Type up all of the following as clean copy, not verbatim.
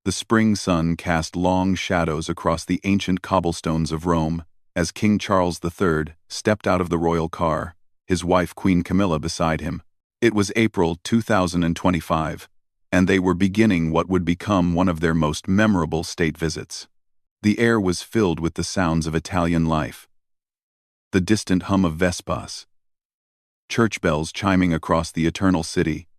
The spring sun cast long shadows across the ancient cobblestones of Rome as King Charles III stepped out of the royal car, his wife Queen Camilla beside him. It was April 2025, and they were beginning what would become one of their most memorable state visits. The air was filled with the sounds of Italian life. The distant hum of Vespas, church bells chiming across the eternal city,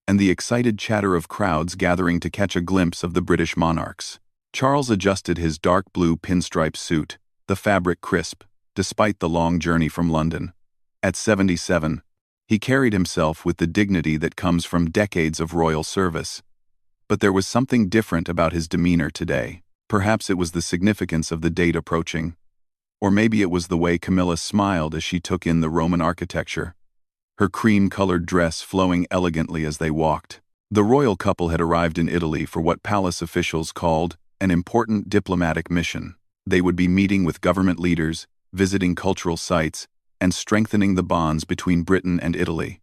and the excited chatter of crowds gathering to catch a glimpse of the British monarchs. Charles adjusted his dark blue pinstripe suit, the fabric crisp, despite the long journey from London. At 77, he carried himself with the dignity that comes from decades of royal service. But there was something different about his demeanor today. Perhaps it was the significance of the date approaching. Or maybe it was the way Camilla smiled as she took in the Roman architecture, her cream-colored dress flowing elegantly as they walked. The royal couple had arrived in Italy for what palace officials called an important diplomatic mission. They would be meeting with government leaders, visiting cultural sites, and strengthening the bonds between Britain and Italy.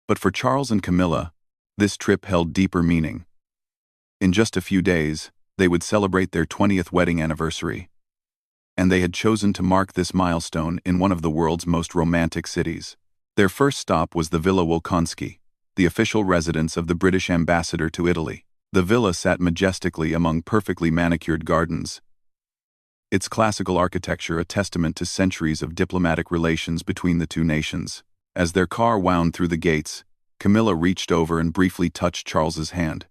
But for Charles and Camilla, this trip held deeper meaning. In just a few days, they would celebrate their 20th wedding anniversary, and they had chosen to mark this milestone in one of the world's most romantic cities. Their first stop was the Villa Wolkonsky, the official residence of the British ambassador to Italy. The villa sat majestically among perfectly manicured gardens, its classical architecture a testament to centuries of diplomatic relations between the two nations. As their car wound through the gates, Camilla reached over and briefly touched Charles's hand.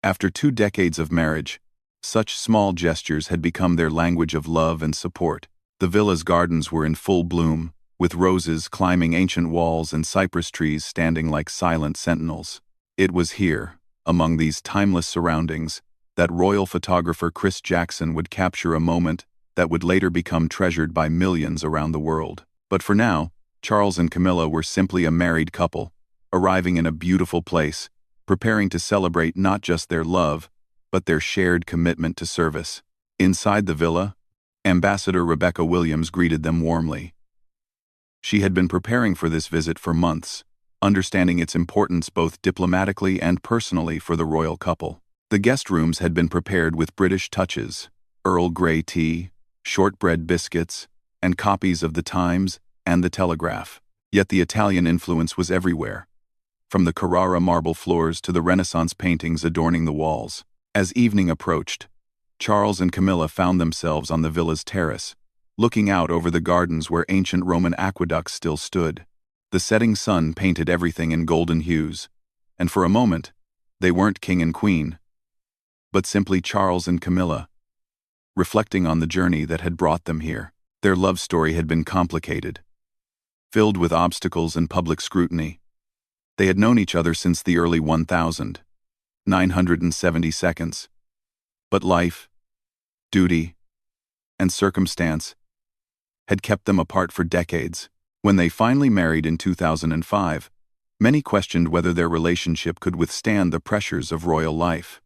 After 2 decades of marriage, such small gestures had become their language of love and support. The villa's gardens were in full bloom, with roses climbing ancient walls and cypress trees standing like silent sentinels. It was here, among these timeless surroundings, that royal photographer Chris Jackson would capture a moment that would later become treasured by millions around the world. But for now, Charles and Camilla were simply a married couple, arriving in a beautiful place, preparing to celebrate not just their love, but their shared commitment to service. Inside the villa, Ambassador Rebecca Williams greeted them warmly. She had been preparing for this visit for months, understanding its importance both diplomatically and personally for the royal couple. The guest rooms had been prepared with British touches: Earl Grey tea, shortbread biscuits, and copies of the Times and the Telegraph. Yet the Italian influence was everywhere, from the Carrara marble floors to the Renaissance paintings adorning the walls. As evening approached, Charles and Camilla found themselves on the villa's terrace, looking out over the gardens where ancient Roman aqueducts still stood. The setting sun painted everything in golden hues, and for a moment, they weren't king and queen, but simply Charles and Camilla, reflecting on the journey that had brought them here. Their love story had been complicated, filled with obstacles and public scrutiny. They had known each other since the early 1972s, but life, duty, and circumstance had kept them apart for decades. When they finally married in 2005, many questioned whether their relationship could withstand the pressures of royal life.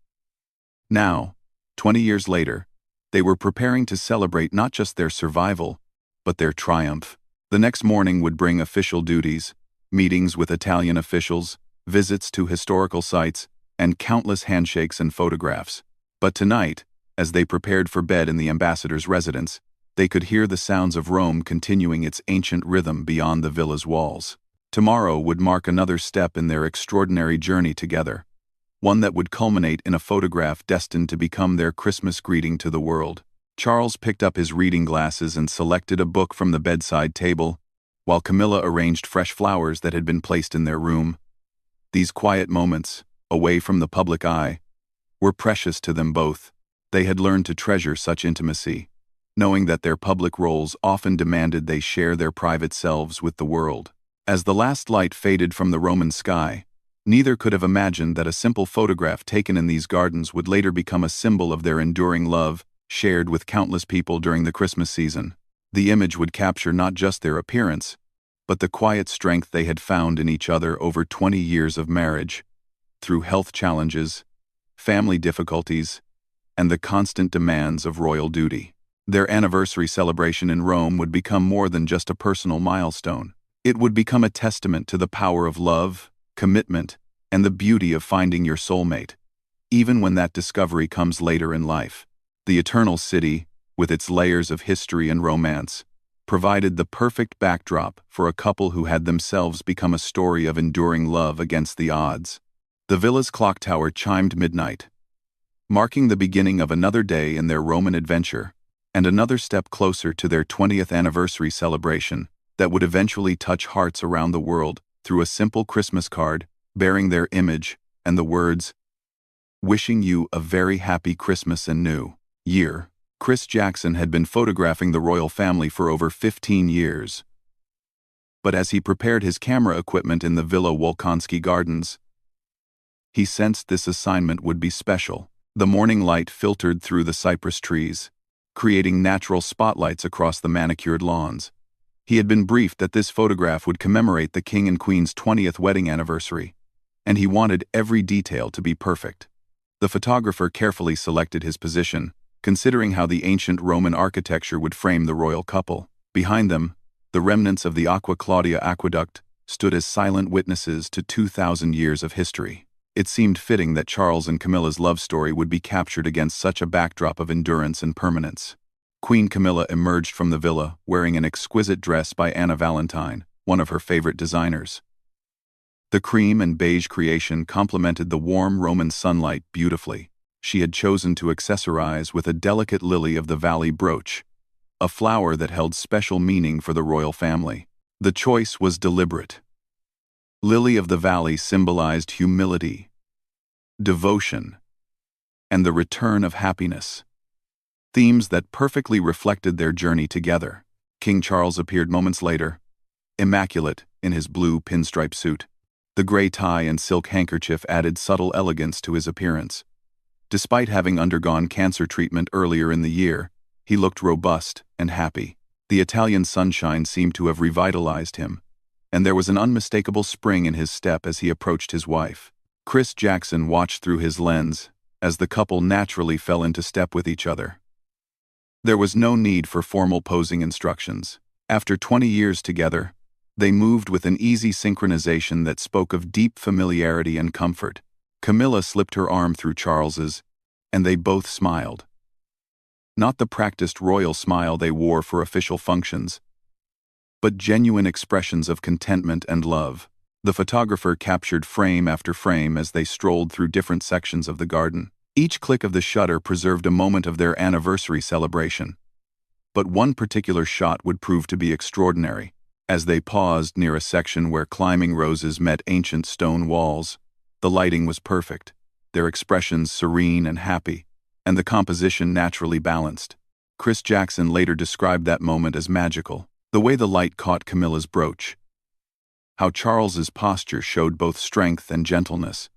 Now, 20 years later, they were preparing to celebrate not just their survival, but their triumph. The next morning would bring official duties, meetings with Italian officials, visits to historical sites, and countless handshakes and photographs. But tonight, as they prepared for bed in the ambassador's residence, they could hear the sounds of Rome continuing its ancient rhythm beyond the villa's walls. Tomorrow would mark another step in their extraordinary journey together, one that would culminate in a photograph destined to become their Christmas greeting to the world. Charles picked up his reading glasses and selected a book from the bedside table, while Camilla arranged fresh flowers that had been placed in their room. These quiet moments, away from the public eye, were precious to them both. They had learned to treasure such intimacy, knowing that their public roles often demanded they share their private selves with the world. As the last light faded from the Roman sky, neither could have imagined that a simple photograph taken in these gardens would later become a symbol of their enduring love, shared with countless people during the Christmas season. The image would capture not just their appearance, but the quiet strength they had found in each other over 20 years of marriage, through health challenges, family difficulties, and the constant demands of royal duty. Their anniversary celebration in Rome would become more than just a personal milestone. It would become a testament to the power of love, commitment, and the beauty of finding your soulmate. even when that discovery comes later in life. The Eternal City, with its layers of history and romance, provided the perfect backdrop for a couple who had themselves become a story of enduring love against the odds. The villa's clock tower chimed midnight, marking the beginning of another day in their Roman adventure, and another step closer to their 20th anniversary celebration that would eventually touch hearts around the world through a simple Christmas card bearing their image and the words, "Wishing you a very happy Christmas and New Year." Chris Jackson had been photographing the royal family for over 15 years. But as he prepared his camera equipment in the Villa Wolkonsky Gardens, he sensed this assignment would be special. The morning light filtered through the cypress trees, creating natural spotlights across the manicured lawns. He had been briefed that this photograph would commemorate the King and Queen's 20th wedding anniversary, and he wanted every detail to be perfect. The photographer carefully selected his position, considering how the ancient Roman architecture would frame the royal couple. Behind them, the remnants of the Aqua Claudia aqueduct stood as silent witnesses to 2,000 years of history. It seemed fitting that Charles and Camilla's love story would be captured against such a backdrop of endurance and permanence. Queen Camilla emerged from the villa wearing an exquisite dress by Anna Valentine, one of her favorite designers. The cream and beige creation complemented the warm Roman sunlight beautifully. She had chosen to accessorize with a delicate lily of the valley brooch, a flower that held special meaning for the royal family. The choice was deliberate. Lily of the Valley symbolized humility, devotion, and the return of happiness, themes that perfectly reflected their journey together. King Charles appeared moments later, immaculate in his blue pinstripe suit. The gray tie and silk handkerchief added subtle elegance to his appearance. Despite having undergone cancer treatment earlier in the year, he looked robust and happy. The Italian sunshine seemed to have revitalized him, and there was an unmistakable spring in his step as he approached his wife. Chris Jackson watched through his lens as the couple naturally fell into step with each other. There was no need for formal posing instructions. After 20 years together, they moved with an easy synchronization that spoke of deep familiarity and comfort. Camilla slipped her arm through Charles's, and they both smiled. Not the practiced royal smile they wore for official functions, but genuine expressions of contentment and love. The photographer captured frame after frame as they strolled through different sections of the garden. Each click of the shutter preserved a moment of their anniversary celebration. But one particular shot would prove to be extraordinary. As they paused near a section where climbing roses met ancient stone walls, the lighting was perfect, their expressions serene and happy, and the composition naturally balanced. Chris Jackson later described that moment as magical. The way the light caught Camilla's brooch, how Charles's posture showed both strength and gentleness,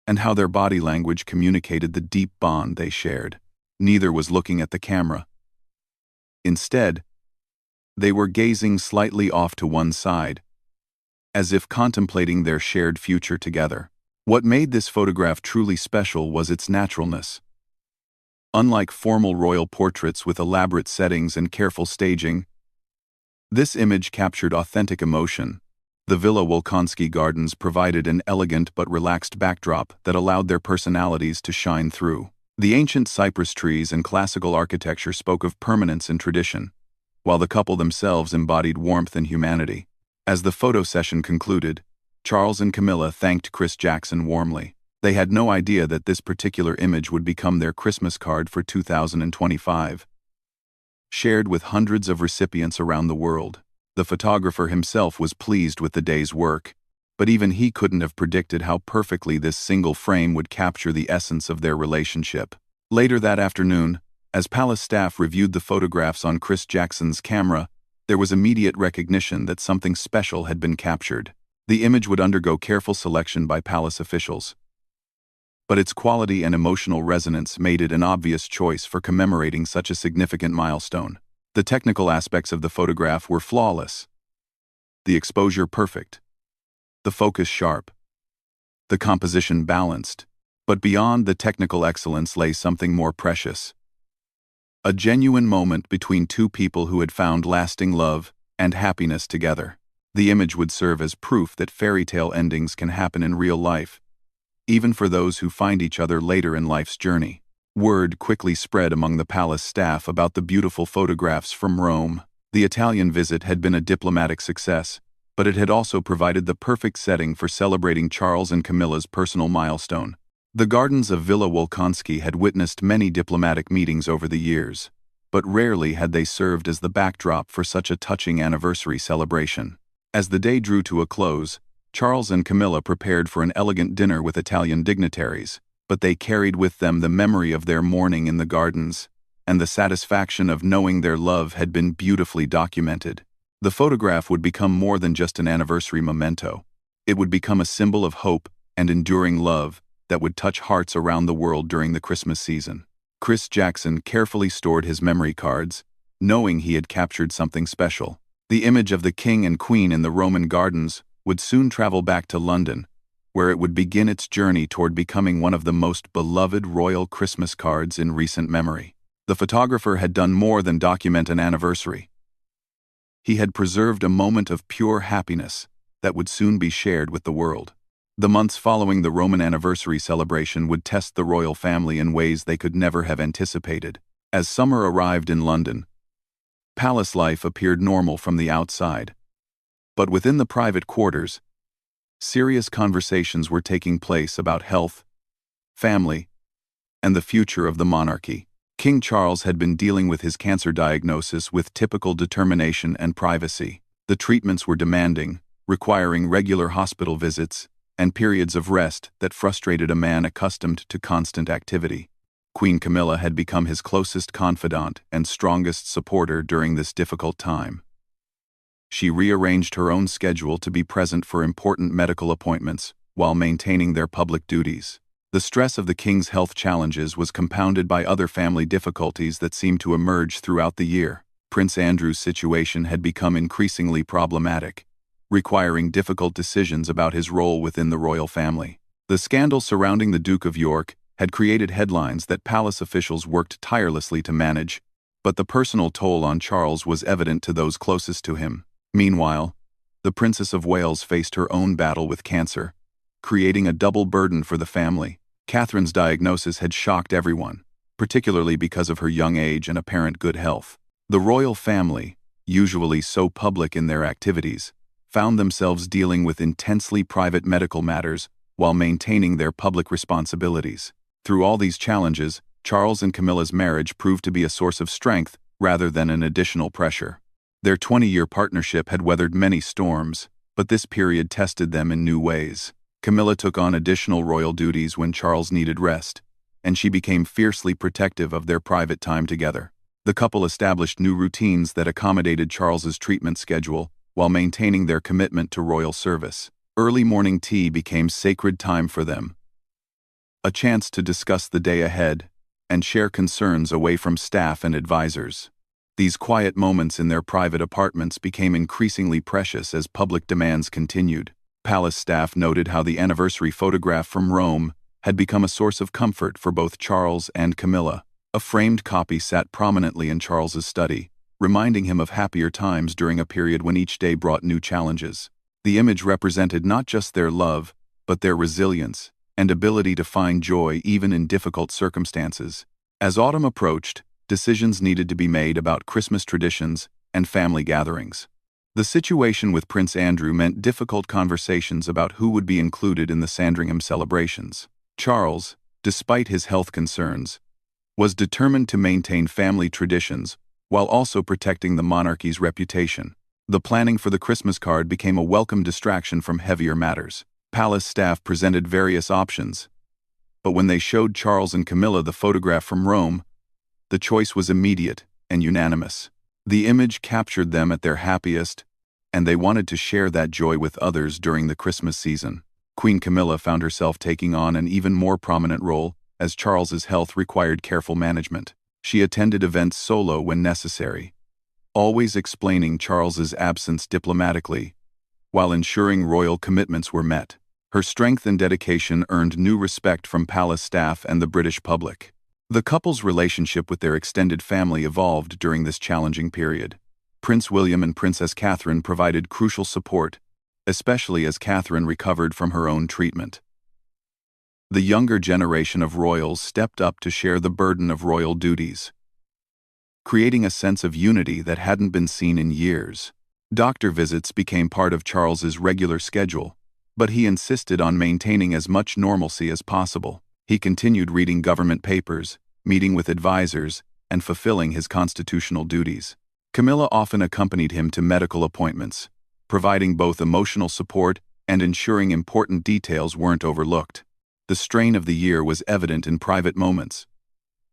and how their body language communicated the deep bond they shared. Neither was looking at the camera. Instead, they were gazing slightly off to one side, as if contemplating their shared future together. What made this photograph truly special was its naturalness. Unlike formal royal portraits with elaborate settings and careful staging, this image captured authentic emotion. The Villa Wolkonsky Gardens provided an elegant but relaxed backdrop that allowed their personalities to shine through. The ancient cypress trees and classical architecture spoke of permanence and tradition, while the couple themselves embodied warmth and humanity. As the photo session concluded, Charles and Camilla thanked Chris Jackson warmly. They had no idea that this particular image would become their Christmas card for 2025. Shared with hundreds of recipients around the world. The photographer himself was pleased with the day's work, but even he couldn't have predicted how perfectly this single frame would capture the essence of their relationship. Later that afternoon, as palace staff reviewed the photographs on Chris Jackson's camera, there was immediate recognition that something special had been captured. The image would undergo careful selection by palace officials, but its quality and emotional resonance made it an obvious choice for commemorating such a significant milestone. The technical aspects of the photograph were flawless. The exposure perfect, the focus sharp, the composition balanced, but beyond the technical excellence lay something more precious. A genuine moment between two people who had found lasting love and happiness together. The image would serve as proof that fairy tale endings can happen in real life, even for those who find each other later in life's journey. Word quickly spread among the palace staff about the beautiful photographs from Rome. The Italian visit had been a diplomatic success, but it had also provided the perfect setting for celebrating Charles and Camilla's personal milestone. The gardens of Villa Wolkonsky had witnessed many diplomatic meetings over the years, but rarely had they served as the backdrop for such a touching anniversary celebration. As the day drew to a close, Charles and Camilla prepared for an elegant dinner with Italian dignitaries, but they carried with them the memory of their morning in the gardens, and the satisfaction of knowing their love had been beautifully documented. The photograph would become more than just an anniversary memento. It would become a symbol of hope and enduring love that would touch hearts around the world during the Christmas season. Chris Jackson carefully stored his memory cards, knowing he had captured something special. The image of the king and queen in the Roman gardens would soon travel back to London, where it would begin its journey toward becoming one of the most beloved royal Christmas cards in recent memory. The photographer had done more than document an anniversary. He had preserved a moment of pure happiness that would soon be shared with the world. The months following the Roman anniversary celebration would test the royal family in ways they could never have anticipated. As summer arrived in London, palace life appeared normal from the outside. But within the private quarters, serious conversations were taking place about health, family, and the future of the monarchy. King Charles had been dealing with his cancer diagnosis with typical determination and privacy. The treatments were demanding, requiring regular hospital visits and periods of rest that frustrated a man accustomed to constant activity. Queen Camilla had become his closest confidant and strongest supporter during this difficult time. She rearranged her own schedule to be present for important medical appointments while maintaining their public duties. The stress of the king's health challenges was compounded by other family difficulties that seemed to emerge throughout the year. Prince Andrew's situation had become increasingly problematic, requiring difficult decisions about his role within the royal family. The scandal surrounding the Duke of York had created headlines that palace officials worked tirelessly to manage, but the personal toll on Charles was evident to those closest to him. Meanwhile, the Princess of Wales faced her own battle with cancer, creating a double burden for the family. Catherine's diagnosis had shocked everyone, particularly because of her young age and apparent good health. The royal family, usually so public in their activities, found themselves dealing with intensely private medical matters while maintaining their public responsibilities. Through all these challenges, Charles and Camilla's marriage proved to be a source of strength rather than an additional pressure. Their 20-year partnership had weathered many storms, but this period tested them in new ways. Camilla took on additional royal duties when Charles needed rest, and she became fiercely protective of their private time together. The couple established new routines that accommodated Charles's treatment schedule while maintaining their commitment to royal service. Early morning tea became sacred time for them, a chance to discuss the day ahead and share concerns away from staff and advisors. These quiet moments in their private apartments became increasingly precious as public demands continued. Palace staff noted how the anniversary photograph from Rome had become a source of comfort for both Charles and Camilla. A framed copy sat prominently in Charles's study, reminding him of happier times during a period when each day brought new challenges. The image represented not just their love, but their resilience and ability to find joy even in difficult circumstances. As autumn approached, decisions needed to be made about Christmas traditions and family gatherings. The situation with Prince Andrew meant difficult conversations about who would be included in the Sandringham celebrations. Charles, despite his health concerns, was determined to maintain family traditions while also protecting the monarchy's reputation. The planning for the Christmas card became a welcome distraction from heavier matters. Palace staff presented various options, but when they showed Charles and Camilla the photograph from Rome, the choice was immediate and unanimous. The image captured them at their happiest, and they wanted to share that joy with others during the Christmas season. Queen Camilla found herself taking on an even more prominent role as Charles's health required careful management. She attended events solo when necessary, always explaining Charles's absence diplomatically, while ensuring royal commitments were met. Her strength and dedication earned new respect from palace staff and the British public. The couple's relationship with their extended family evolved during this challenging period. Prince William and Princess Catherine provided crucial support, especially as Catherine recovered from her own treatment. The younger generation of royals stepped up to share the burden of royal duties, creating a sense of unity that hadn't been seen in years. Doctor visits became part of Charles's regular schedule, but he insisted on maintaining as much normalcy as possible. He continued reading government papers, meeting with advisors, and fulfilling his constitutional duties. Camilla often accompanied him to medical appointments, providing both emotional support and ensuring important details weren't overlooked. The strain of the year was evident in private moments,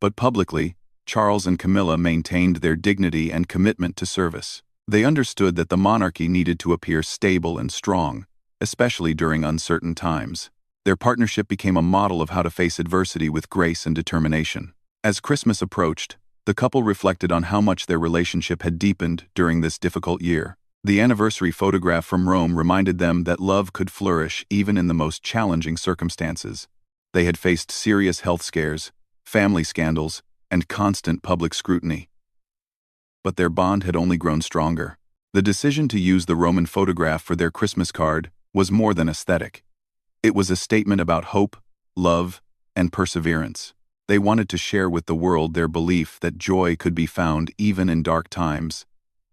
but publicly, Charles and Camilla maintained their dignity and commitment to service. They understood that the monarchy needed to appear stable and strong, especially during uncertain times. Their partnership became a model of how to face adversity with grace and determination. As Christmas approached, the couple reflected on how much their relationship had deepened during this difficult year. The anniversary photograph from Rome reminded them that love could flourish even in the most challenging circumstances. They had faced serious health scares, family scandals, and constant public scrutiny. But their bond had only grown stronger. The decision to use the Roman photograph for their Christmas card was more than aesthetic. It was a statement about hope, love, and perseverance. They wanted to share with the world their belief that joy could be found even in dark times,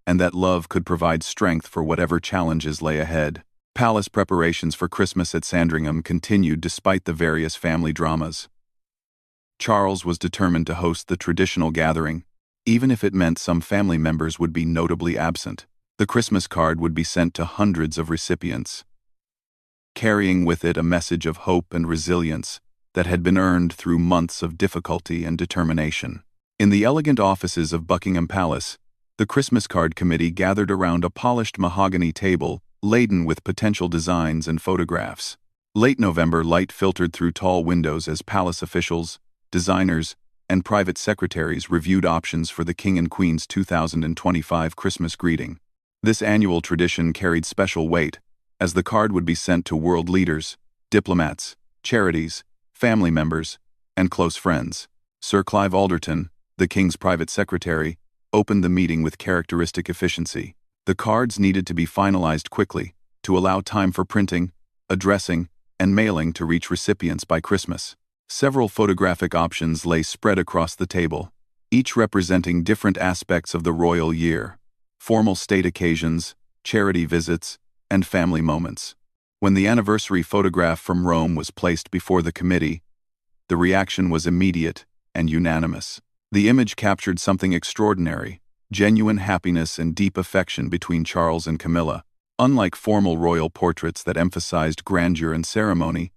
and that love could provide strength for whatever challenges lay ahead. Palace preparations for Christmas at Sandringham continued despite the various family dramas. Charles was determined to host the traditional gathering, even if it meant some family members would be notably absent. The Christmas card would be sent to hundreds of recipients, carrying with it a message of hope and resilience that had been earned through months of difficulty and determination. In the elegant offices of Buckingham Palace, the Christmas card committee gathered around a polished mahogany table laden with potential designs and photographs. Late November light filtered through tall windows as palace officials, designers, and private secretaries reviewed options for the King and Queen's 2025 Christmas greeting. This annual tradition carried special weight, as the card would be sent to world leaders, diplomats, charities, family members, and close friends. Sir Clive Alderton, the King's private secretary, opened the meeting with characteristic efficiency. The cards needed to be finalized quickly to allow time for printing, addressing, and mailing to reach recipients by Christmas. Several photographic options lay spread across the table, each representing different aspects of the royal year: formal state occasions, charity visits, and family moments. When the anniversary photograph from Rome was placed before the committee, the reaction was immediate and unanimous. The image captured something extraordinary: genuine happiness and deep affection between Charles and Camilla. Unlike formal royal portraits that emphasized grandeur and ceremony,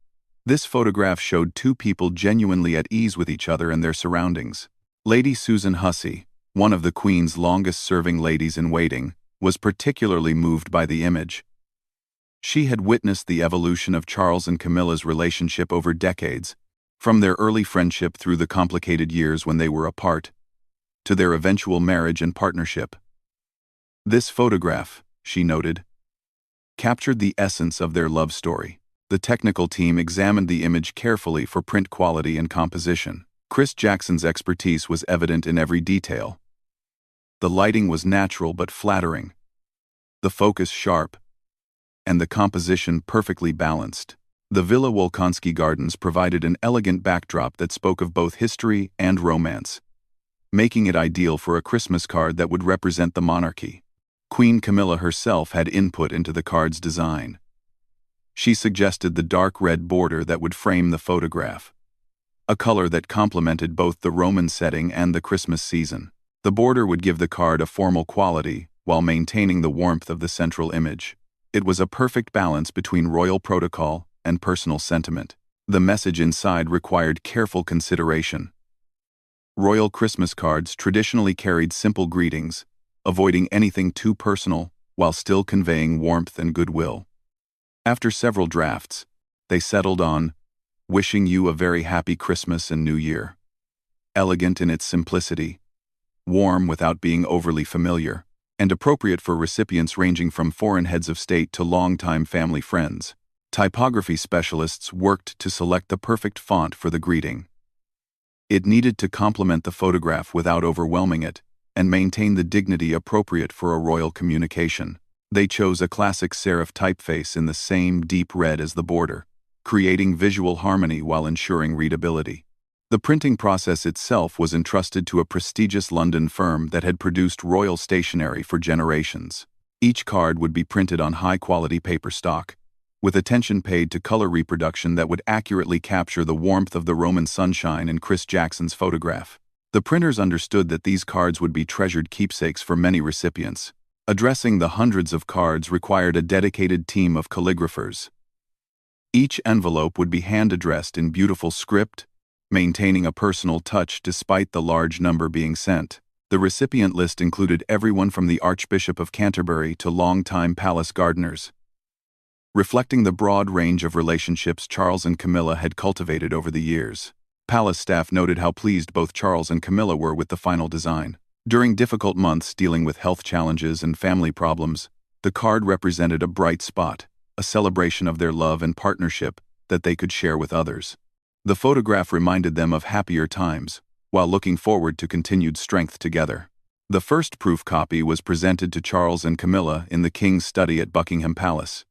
this photograph showed two people genuinely at ease with each other and their surroundings. Lady Susan Hussey, one of the Queen's longest-serving ladies-in-waiting, was particularly moved by the image. She had witnessed the evolution of Charles and Camilla's relationship over decades, from their early friendship through the complicated years when they were apart, to their eventual marriage and partnership. This photograph, she noted, captured the essence of their love story. The technical team examined the image carefully for print quality and composition. Chris Jackson's expertise was evident in every detail. The lighting was natural but flattering, the focus sharp, and the composition perfectly balanced. The Villa Wolkonsky Gardens provided an elegant backdrop that spoke of both history and romance, making it ideal for a Christmas card that would represent the monarchy. Queen Camilla herself had input into the card's design. She suggested the dark red border that would frame the photograph, a color that complemented both the Roman setting and the Christmas season. The border would give the card a formal quality while maintaining the warmth of the central image. It was a perfect balance between royal protocol and personal sentiment. The message inside required careful consideration. Royal Christmas cards traditionally carried simple greetings, avoiding anything too personal while still conveying warmth and goodwill. After several drafts, they settled on "Wishing you a very happy Christmas and New Year." Elegant in its simplicity, warm without being overly familiar, and appropriate for recipients ranging from foreign heads of state to longtime family friends. Typography specialists worked to select the perfect font for the greeting. It needed to complement the photograph without overwhelming it, and maintain the dignity appropriate for a royal communication. They chose a classic serif typeface in the same deep red as the border, creating visual harmony while ensuring readability. The printing process itself was entrusted to a prestigious London firm that had produced royal stationery for generations. Each card would be printed on high-quality paper stock, with attention paid to color reproduction that would accurately capture the warmth of the Roman sunshine in Chris Jackson's photograph. The printers understood that these cards would be treasured keepsakes for many recipients. Addressing the hundreds of cards required a dedicated team of calligraphers. Each envelope would be hand-addressed in beautiful script, maintaining a personal touch despite the large number being sent. The recipient list included everyone from the Archbishop of Canterbury to longtime palace gardeners, reflecting the broad range of relationships Charles and Camilla had cultivated over the years. Palace staff noted how pleased both Charles and Camilla were with the final design. During difficult months dealing with health challenges and family problems, the card represented a bright spot, a celebration of their love and partnership that they could share with others. The photograph reminded them of happier times, while looking forward to continued strength together. The first proof copy was presented to Charles and Camilla in the King's study at Buckingham Palace.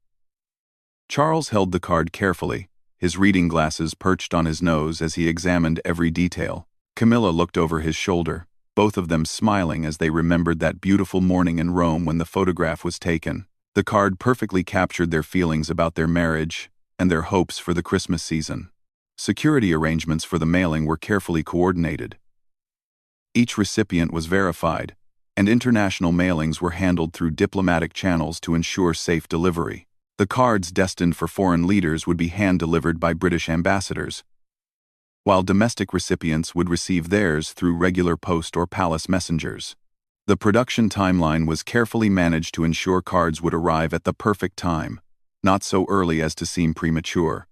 Charles held the card carefully, his reading glasses perched on his nose as he examined every detail. Camilla looked over his shoulder, both of them smiling as they remembered that beautiful morning in Rome when the photograph was taken. The card perfectly captured their feelings about their marriage and their hopes for the Christmas season. Security arrangements for the mailing were carefully coordinated. Each recipient was verified, and international mailings were handled through diplomatic channels to ensure safe delivery. The cards destined for foreign leaders would be hand-delivered by British ambassadors, while domestic recipients would receive theirs through regular post or palace messengers. The production timeline was carefully managed to ensure cards would arrive at the perfect time, not so early as to seem premature,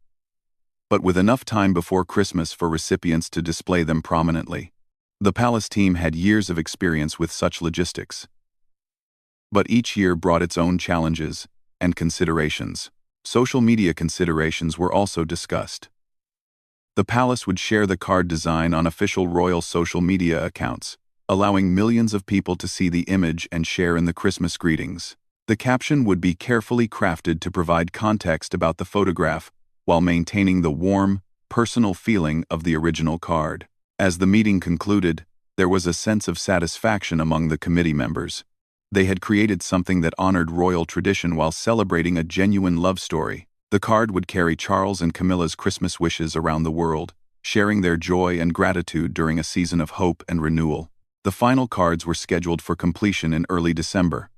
but with enough time before Christmas for recipients to display them prominently. The palace team had years of experience with such logistics, but each year brought its own challenges and considerations. Social media considerations were also discussed. The palace would share the card design on official royal social media accounts, allowing millions of people to see the image and share in the Christmas greetings. The caption would be carefully crafted to provide context about the photograph while maintaining the warm, personal feeling of the original card. As the meeting concluded, there was a sense of satisfaction among the committee members. They had created something that honored royal tradition while celebrating a genuine love story. The card would carry Charles and Camilla's Christmas wishes around the world, sharing their joy and gratitude during a season of hope and renewal. The final cards were scheduled for completion in early December,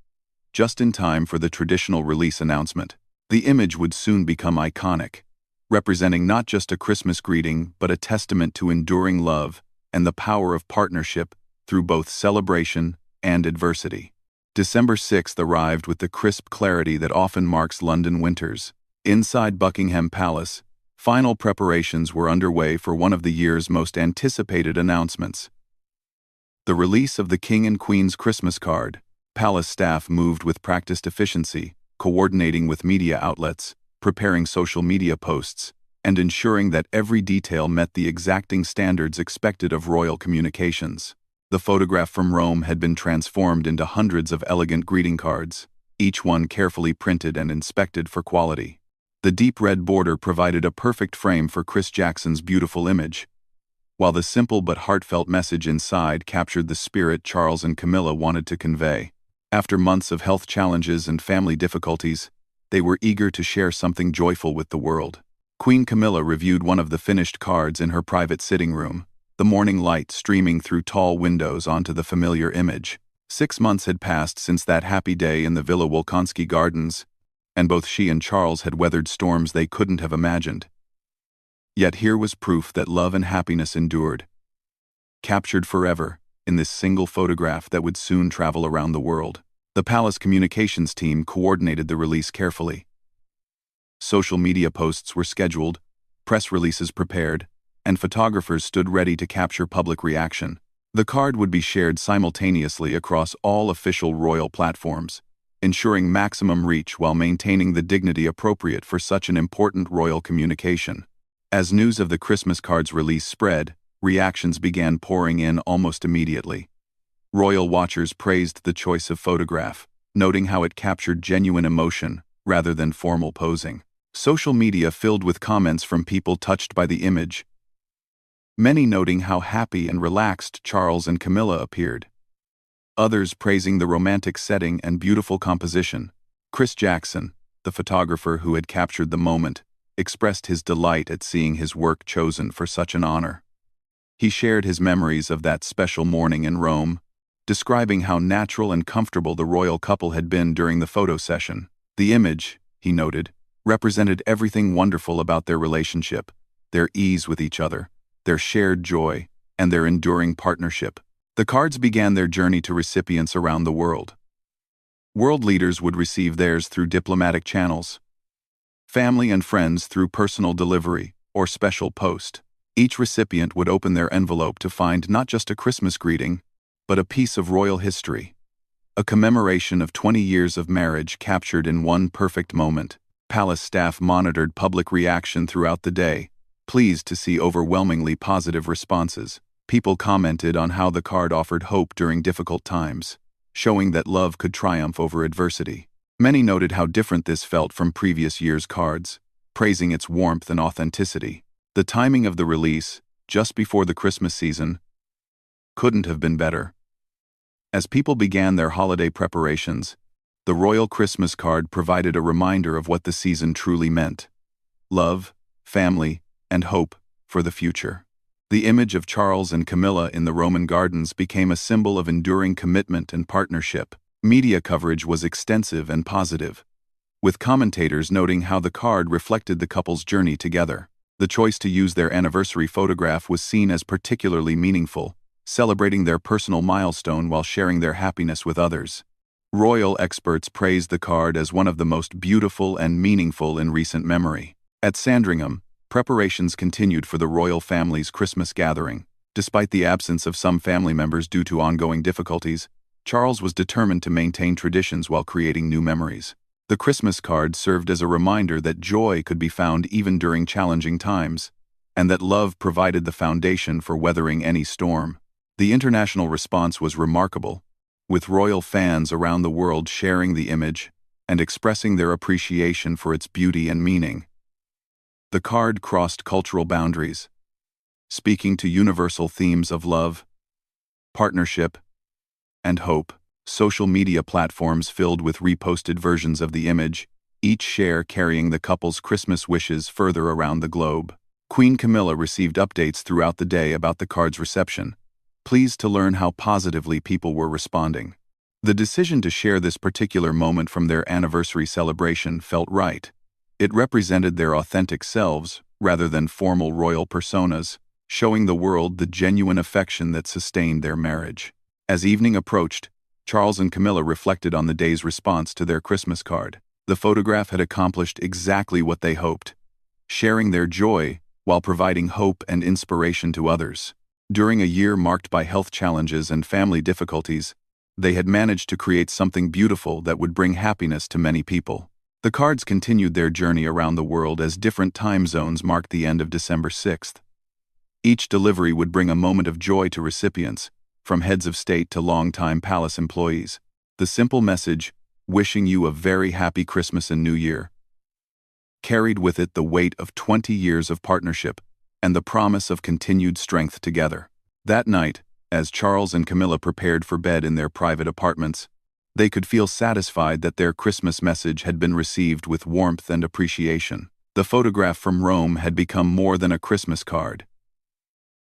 just in time for the traditional release announcement. The image would soon become iconic, representing not just a Christmas greeting but a testament to enduring love and the power of partnership through both celebration and adversity. December 6th arrived with the crisp clarity that often marks London winters. Inside Buckingham Palace, final preparations were underway for one of the year's most anticipated announcements: the release of the King and Queen's Christmas card. Palace staff moved with practiced efficiency, coordinating with media outlets, preparing social media posts, and ensuring that every detail met the exacting standards expected of royal communications. The photograph from Rome had been transformed into hundreds of elegant greeting cards, each one carefully printed and inspected for quality. The deep red border provided a perfect frame for Chris Jackson's beautiful image, while the simple but heartfelt message inside captured the spirit Charles and Camilla wanted to convey. After months of health challenges and family difficulties, they were eager to share something joyful with the world. Queen Camilla reviewed one of the finished cards in her private sitting room, the morning light streaming through tall windows onto the familiar image. 6 months had passed since that happy day in the Villa Wolkonsky Gardens, and both she and Charles had weathered storms they couldn't have imagined. Yet here was proof that love and happiness endured, captured forever in this single photograph that would soon travel around the world. The palace communications team coordinated the release carefully. Social media posts were scheduled, press releases prepared, and photographers stood ready to capture public reaction. The card would be shared simultaneously across all official royal platforms, ensuring maximum reach while maintaining the dignity appropriate for such an important royal communication. As news of the Christmas card's release spread, reactions began pouring in almost immediately. Royal watchers praised the choice of photograph, noting how it captured genuine emotion rather than formal posing. Social media filled with comments from people touched by the image, many noting how happy and relaxed Charles and Camilla appeared. Others praising the romantic setting and beautiful composition. Chris Jackson, the photographer who had captured the moment, expressed his delight at seeing his work chosen for such an honor. He shared his memories of that special morning in Rome, describing how natural and comfortable the royal couple had been during the photo session. The image, he noted, represented everything wonderful about their relationship, their ease with each other, their shared joy, and their enduring partnership. The cards began their journey to recipients around the world. World leaders would receive theirs through diplomatic channels, family and friends through personal delivery or special post. Each recipient would open their envelope to find not just a Christmas greeting, but a piece of royal history, a commemoration of 20 years of marriage captured in one perfect moment. Palace staff monitored public reaction throughout the day, pleased to see overwhelmingly positive responses. People commented on how the card offered hope during difficult times, showing that love could triumph over adversity. Many noted how different this felt from previous years' cards, praising its warmth and authenticity. The timing of the release, just before the Christmas season, couldn't have been better. As people began their holiday preparations, the royal Christmas card provided a reminder of what the season truly meant: love, family, and hope for the future. The image of Charles and Camilla in the Roman gardens became a symbol of enduring commitment and partnership. Media coverage was extensive and positive, with commentators noting how the card reflected the couple's journey together. The choice to use their anniversary photograph was seen as particularly meaningful, celebrating their personal milestone while sharing their happiness with others. Royal experts praised the card as one of the most beautiful and meaningful in recent memory. At Sandringham, preparations continued for the royal family's Christmas gathering. Despite the absence of some family members due to ongoing difficulties, Charles was determined to maintain traditions while creating new memories. The Christmas card served as a reminder that joy could be found even during challenging times, and that love provided the foundation for weathering any storm. The international response was remarkable, with royal fans around the world sharing the image and expressing their appreciation for its beauty and meaning. The card crossed cultural boundaries, speaking to universal themes of love, partnership, and hope. Social media platforms filled with reposted versions of the image, each share carrying the couple's Christmas wishes further around the globe. Queen Camilla received updates throughout the day about the card's reception, pleased to learn how positively people were responding. The decision to share this particular moment from their anniversary celebration felt right. It represented their authentic selves, rather than formal royal personas, showing the world the genuine affection that sustained their marriage. As evening approached, Charles and Camilla reflected on the day's response to their Christmas card. The photograph had accomplished exactly what they hoped, sharing their joy while providing hope and inspiration to others. During a year marked by health challenges and family difficulties, they had managed to create something beautiful that would bring happiness to many people. The cards continued their journey around the world as different time zones marked the end of December 6th. Each delivery would bring a moment of joy to recipients, from heads of state to longtime palace employees. The simple message, "Wishing you a very happy Christmas and New Year," carried with it the weight of 20 years of partnership and the promise of continued strength together. That night, as Charles and Camilla prepared for bed in their private apartments, they could feel satisfied that their Christmas message had been received with warmth and appreciation. The photograph from Rome had become more than a Christmas card.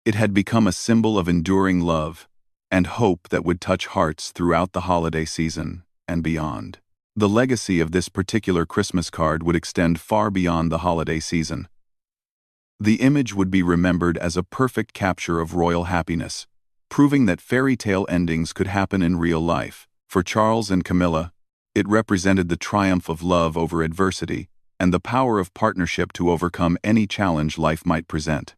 It had become a symbol of enduring love and hope that would touch hearts throughout the holiday season and beyond. The legacy of this particular Christmas card would extend far beyond the holiday season. The image would be remembered as a perfect capture of royal happiness, proving that fairy tale endings could happen in real life. For Charles and Camilla, it represented the triumph of love over adversity and the power of partnership to overcome any challenge life might present.